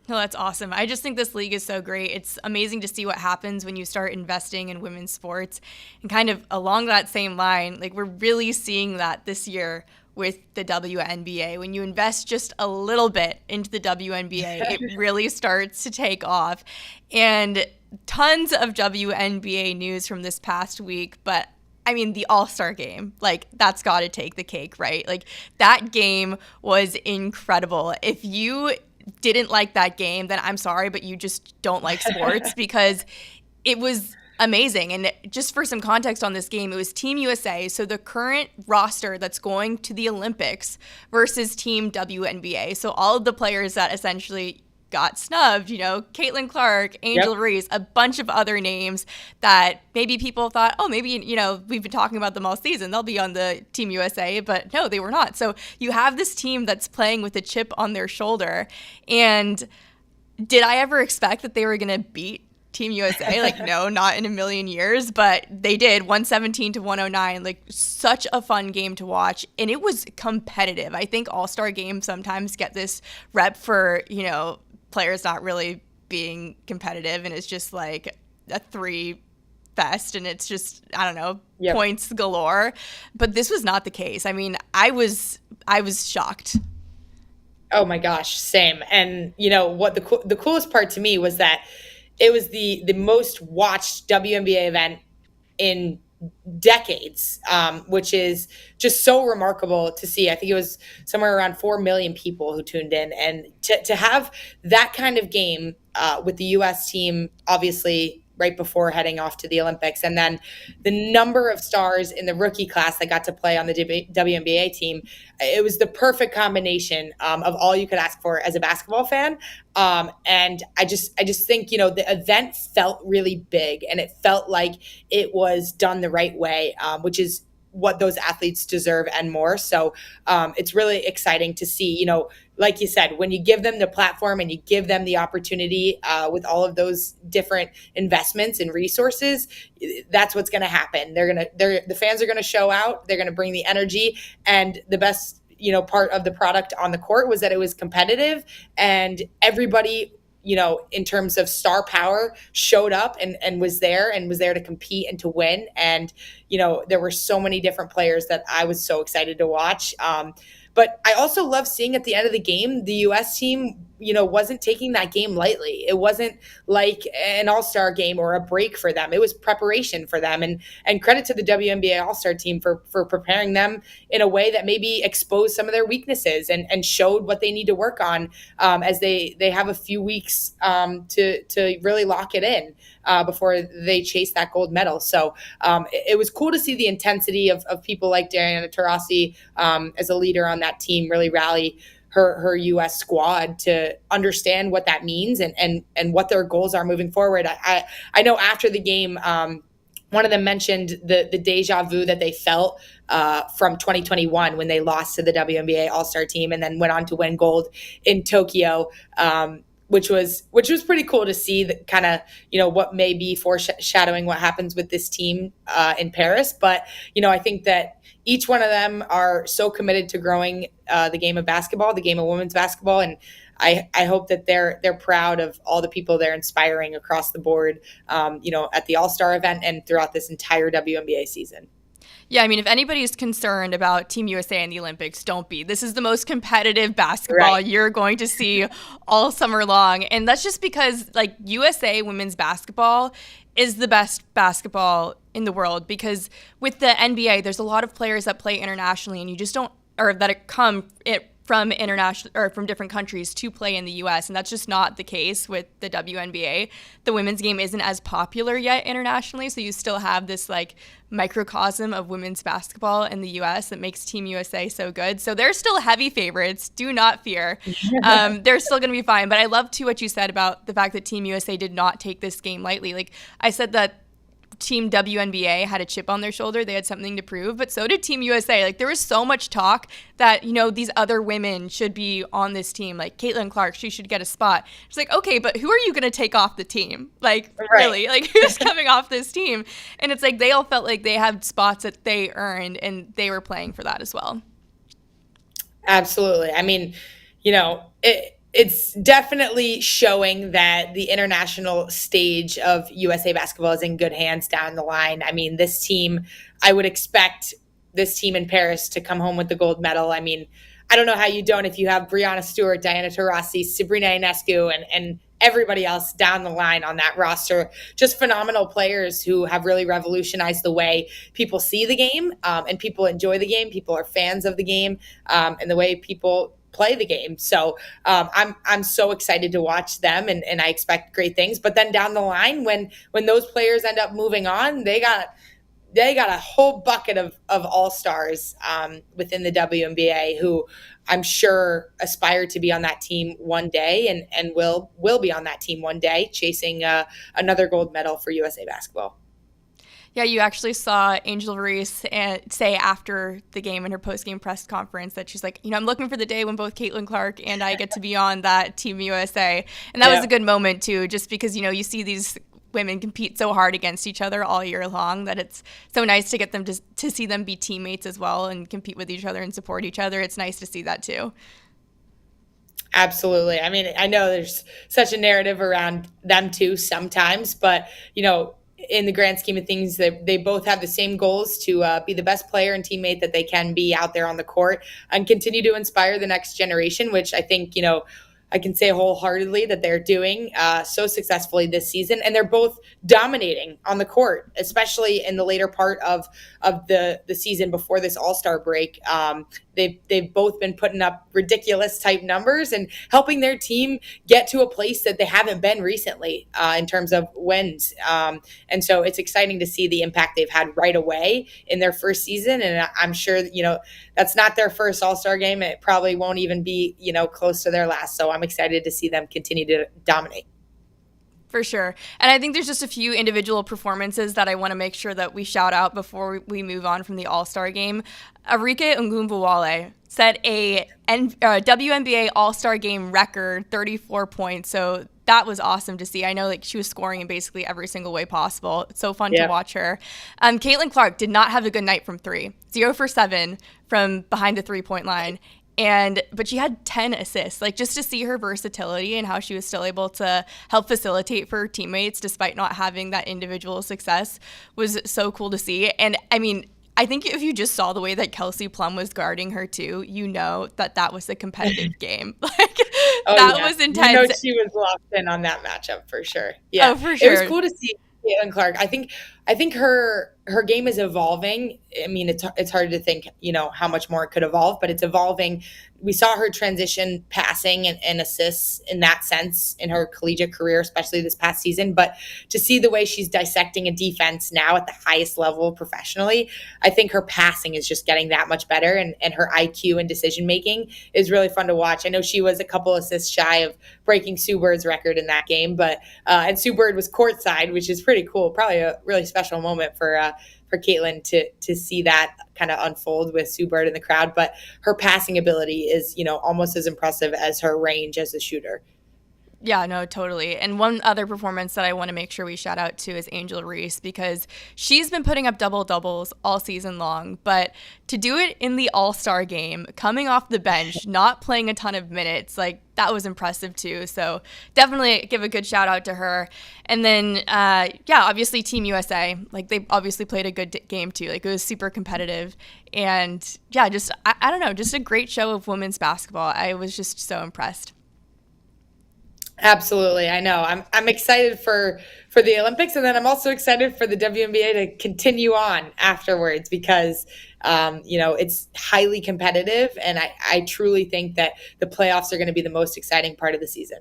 No, that's awesome. I just think this league is so great. It's amazing to see what happens when you start investing in women's sports. And kind of along that same line, like we're really seeing that this year with the WNBA. When you invest just a little bit into the WNBA, it really starts to take off. And tons of WNBA news from this past week, but I mean, the All-Star game, like, that's got to take the cake, right? Like, that game was incredible. If you didn't like that game, then I'm sorry, but you just don't like sports because it was amazing. And just for some context on this game, it was Team USA, so the current roster that's going to the Olympics versus Team WNBA. So all of the players that essentially got snubbed, Caitlin Clark, Angel Reese, a bunch of other names that maybe people thought, oh, maybe, we've been talking about them all season. They'll be on the Team USA, but no, they were not. So you have this team that's playing with a chip on their shoulder. And did I ever expect that they were going to beat Team USA? Like, no, not in a million years, but they did, 117 to 109. Like, such a fun game to watch. And it was competitive. I think all-star games sometimes get this rep for, players not really being competitive, and it's just like a three fest, and it's just, I don't know, points galore. But this was not the case. I mean, I was shocked. Oh my gosh, same. And what the coolest part to me was that it was the most watched WNBA event in decades, which is just so remarkable to see. I think it was somewhere around 4 million people who tuned in, and to have that kind of game with the U.S. team, obviously right before heading off to the Olympics, and then the number of stars in the rookie class that got to play on the WNBA team, it was the perfect combination of all you could ask for as a basketball fan. And I just think, the event felt really big, and it felt like it was done the right way, which is what those athletes deserve and more. So it's really exciting to see, like you said, when you give them the platform and you give them the opportunity with all of those different investments and resources, that's what's going to happen. The fans are going to show out. They're going to bring the energy, and the best, part of the product on the court was that it was competitive, and everybody, in terms of star power, showed up and was there to compete and to win. And, there were so many different players that I was so excited to watch. But I also love seeing at the end of the game, the U.S. team, wasn't taking that game lightly. It wasn't like an all-star game or a break for them. It was preparation for them. And credit to the WNBA all-star team for preparing them in a way that maybe exposed some of their weaknesses and showed what they need to work on as they have a few weeks to really lock it in before they chase that gold medal. So it was cool to see the intensity of people like Diana Taurasi as a leader on that team really rally her U.S. squad to understand what that means and what their goals are moving forward. I know after the game, one of them mentioned the deja vu that they felt from 2021 when they lost to the WNBA All-Star team and then went on to win gold in Tokyo, which was pretty cool to see, that kind of, what may be foreshadowing what happens with this team in Paris. But, I think that each one of them are so committed to growing the game of basketball, the game of women's basketball. And I hope that they're proud of all the people they're inspiring across the board, at the All-Star event and throughout this entire WNBA season. Yeah, I mean, if anybody's concerned about Team USA in the Olympics, don't be. This is the most competitive basketball you're going to see all summer long. And that's just because, like, USA women's basketball is the best basketball in the world, because with the NBA, there's a lot of players that play internationally and you just don't, or that come from international or from different countries to play in the US, and that's just not the case with the WNBA. The women's game isn't as popular yet internationally, so you still have this like microcosm of women's basketball in the US that makes Team USA so good. So they're still heavy favorites. Do not fear. They're still going to be fine. But I love too what you said about the fact that Team USA did not take this game lightly. Like I said that Team WNBA had a chip on their shoulder. They had something to prove, but so did Team USA. Like there was so much talk that, these other women should be on this team. Like Caitlin Clark, she should get a spot. It's like, okay, but who are you going to take off the team? Like really, like who's coming off this team? And it's like, they all felt like they had spots that they earned and they were playing for that as well. Absolutely. I mean, It's definitely showing that the international stage of USA basketball is in good hands down the line. I mean, this team, I would expect this team in Paris to come home with the gold medal. I mean, I don't know how you don't if you have Brianna Stewart, Diana Taurasi, Sabrina Ionescu, and everybody else down the line on that roster. Just phenomenal players who have really revolutionized the way people see the game, and people enjoy the game. People are fans of the game, and the way people play the game. So I'm so excited to watch them, and I expect great things. But then down the line, when those players end up moving on, they got a whole bucket of all stars within the WNBA who I'm sure aspire to be on that team one day, and will be on that team one day, chasing another gold medal for USA basketball. Yeah, you actually saw Angel Reese say after the game in her post-game press conference that she's like, I'm looking for the day when both Caitlin Clark and I get to be on that Team USA. And that was a good moment, too, just because, you see these women compete so hard against each other all year long that it's so nice to get them to see them be teammates as well and compete with each other and support each other. It's nice to see that, too. Absolutely. I mean, I know there's such a narrative around them too sometimes, but in the grand scheme of things, they both have the same goals to be the best player and teammate that they can be out there on the court and continue to inspire the next generation, which I think, I can say wholeheartedly that they're doing so successfully this season. And they're both dominating on the court, especially in the later part of the season before this All-Star break. They've both been putting up ridiculous type numbers and helping their team get to a place that they haven't been recently in terms of wins. And so it's exciting to see the impact they've had right away in their first season. And I'm sure, that's not their first All-Star game. It probably won't even be, close to their last. So I'm excited to see them continue to dominate. For sure. And I think there's just a few individual performances that I want to make sure that we shout out before we move on from the All-Star game. Arike Ngumbuwale set a WNBA All-Star game record, 34 points. So that was awesome to see. I know she was scoring in basically every single way possible. It's so fun to watch her. Caitlin Clark did not have a good night from three. 0 for 7 from behind the three-point line. But she had 10 assists. Just to see her versatility and how she was still able to help facilitate for her teammates despite not having that individual success was so cool to see. And I mean, I think if you just saw the way that Kelsey Plum was guarding her too, that was a competitive game. That was intense. She was locked in on that matchup for sure. Yeah, for sure. It was cool to see Caitlin Clark. I think her game is evolving. I mean, it's hard to think, how much more it could evolve, but it's evolving. We saw her transition passing and assists in that sense in her collegiate career, especially this past season. But to see the way she's dissecting a defense now at the highest level professionally, I think her passing is just getting that much better, and her IQ and decision making is really fun to watch. I know she was a couple assists shy of breaking Sue Bird's record in that game, but and Sue Bird was courtside, which is pretty cool. Probably a really special moment for Caitlin to see that kind of unfold with Sue Bird in the crowd. But her passing ability is, almost as impressive as her range as a shooter. Yeah, no, totally. And one other performance that I want to make sure we shout out to is Angel Reese, because she's been putting up double-doubles all season long. But to do it in the All-Star game, coming off the bench, not playing a ton of minutes, that was impressive too. So definitely give a good shout out to her. And then, obviously Team USA, they obviously played a good game too. It was super competitive. And yeah, just, I don't know, just a great show of women's basketball. I was just so impressed. Absolutely. I know. I'm excited for the Olympics, and then I'm also excited for the WNBA to continue on afterwards because it's highly competitive, and I truly think that the playoffs are going to be the most exciting part of the season.